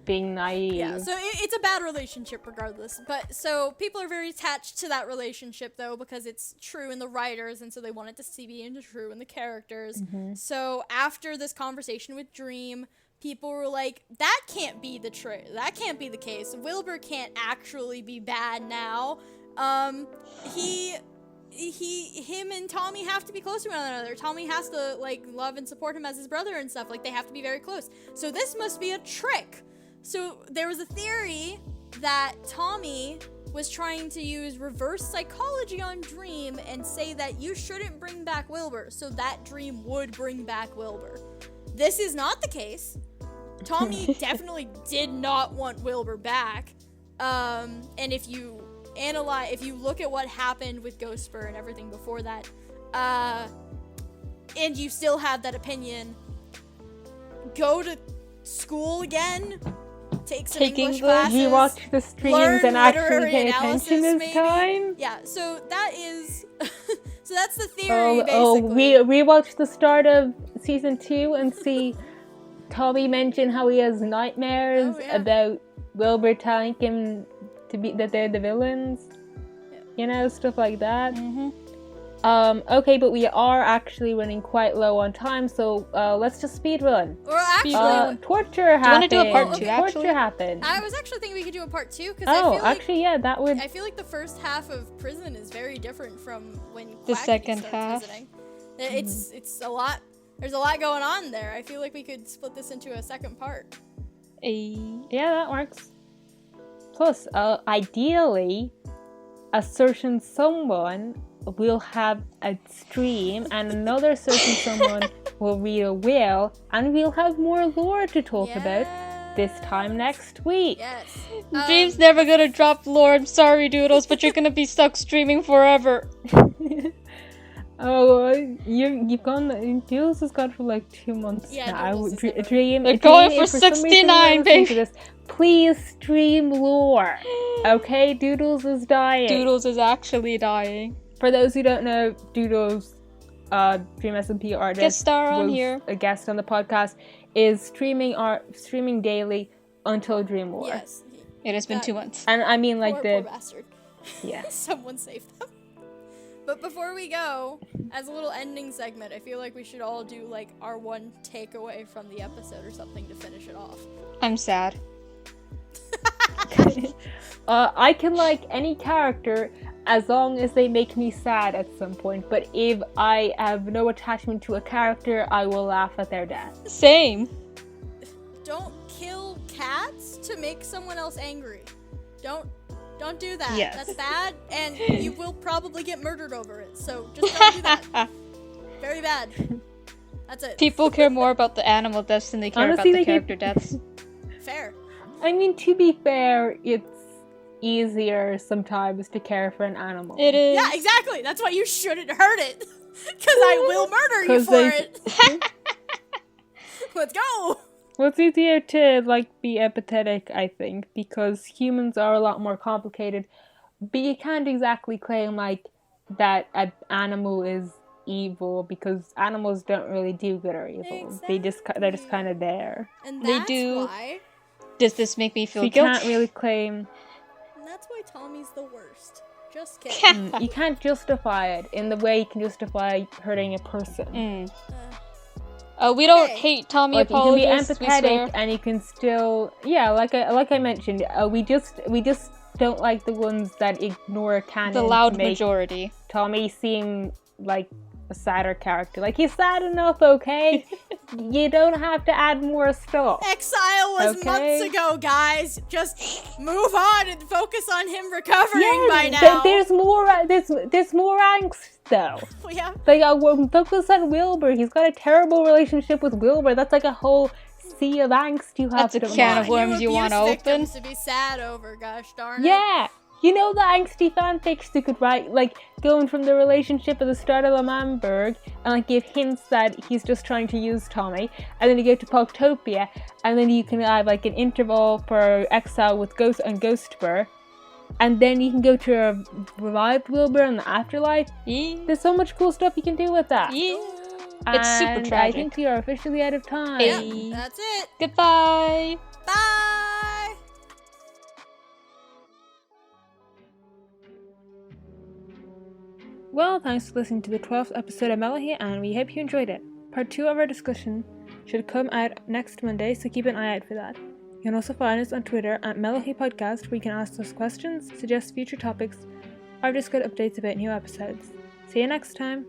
being naive. Yeah, so it's a bad relationship regardless. But so people are very attached to that relationship, though, because it's true in the writers, and so they want it to be true in the characters. Mm-hmm. So after this conversation with Dream, people were like, that can't be that can't be the case. Wilbur can't actually be bad now. Him and Tommy have to be close to one another. Tommy has to, like, love and support him as his brother and stuff. Like, they have to be very close. So this must be a trick. So there was a theory that Tommy was trying to use reverse psychology on Dream and say that you shouldn't bring back Wilbur, so that Dream would bring back Wilbur. This is not the case. Tommy definitely did not want Wilbur back. And if you look at what happened with Ghost Spur and everything before that, and you still have that opinion, go to school again, take some English classes, rewatch the streams and actually pay attention this time. Yeah, so that is, so that's the theory, basically. Rewatch the start of season 2 and see Tommy mention how he has nightmares about Wilbur telling him that they're the villains. Yeah. You know, stuff like that. Mm-hmm. Okay, but we are actually running quite low on time, so let's just speed run. Or actually, torture happened. Do you want to do a part 2? Torture happened. I was actually thinking we could do a part 2 because that would. I feel like the first half of Prison is very different from when the Quackity second starts half. Visiting. It's a lot. There's a lot going on there. I feel like we could split this into a second part. Yeah, that works. Plus, ideally, a certain someone will have a stream and another certain someone will read a will, and we'll have more lore to talk about this time next week. Yes. Dream's never gonna drop lore. I'm sorry, Doodles, but you're gonna be stuck streaming forever. Oh, you've gone. Doodles has gone for like 2 months now. Dream. They're going for 69, baby. Please stream lore. Okay, Doodles is dying. Doodles is actually dying. For those who don't know, Doodles, Dream SMP artist, guest star on here, a guest on the podcast, is streaming daily until Dream Lore. Yes. It has been 2 months. And I mean, like, poor bastard. Yeah. Someone saved them. But before we go, as a little ending segment, I feel like we should all do, like, our one takeaway from the episode or something to finish it off. I'm sad. I can like any character as long as they make me sad at some point, but if I have no attachment to a character, I will laugh at their death. Same. Don't kill cats to make someone else angry. Don't do that. Yes. That's bad, and you will probably get murdered over it. So just don't do that. Very bad. That's it. People care more about the animal deaths than they care about the character deaths. Fair. I mean, to be fair, it's easier sometimes to care for an animal. It is. Yeah, exactly. That's why you shouldn't hurt it. Because I will murder you for it. Let's go. Well, it's easier to, like, be empathetic, I think, because humans are a lot more complicated. But you can't exactly claim, like, that an animal is evil, because animals don't really do good or evil. Exactly. They're just kind of there. And that's why... Does this make me feel you guilty? Can't really claim... And that's why Tommy's the worst. Just kidding. You can't justify it in the way you can justify hurting a person. We don't hate Tommy apologists. You can be empathetic, and you can still, like I mentioned, we just don't like the ones that ignore canon. The loud majority. Tommy seem like a sadder character. Like, he's sad enough, okay, You don't have to add more stuff. Exile was Okay. months ago, guys. Just move on and focus on him recovering Yeah, by now. there's more angst though. Yeah. Like, focus on Wilbur. He's got a terrible relationship with Wilbur. That's like a whole sea of angst you have That's a to can mind. of worms you want to open. Victims to be sad over, gosh darn it. Yeah. You know the angsty fanfics you could write, like, going from the relationship at the start of Lamamberg, and, like, give hints that he's just trying to use Tommy, and then you get to Pogtopia, and then you can have, like, an interval for Exile with Ghost and Ghostbur, and then you can go to a revived Wilbur in the afterlife. Yeah. There's so much cool stuff you can do with that. Yeah. It's super And tragic. I think we are officially out of time. Yeah, Hey. that's it. Goodbye. Bye. Well, thanks for listening to the 12th episode of Mellohi, and we hope you enjoyed it. Part 2 of our discussion should come out next Monday, so keep an eye out for that. You can also find us on Twitter at Mellohi Podcast, where you can ask us questions, suggest future topics, or just get updates about new episodes. See you next time!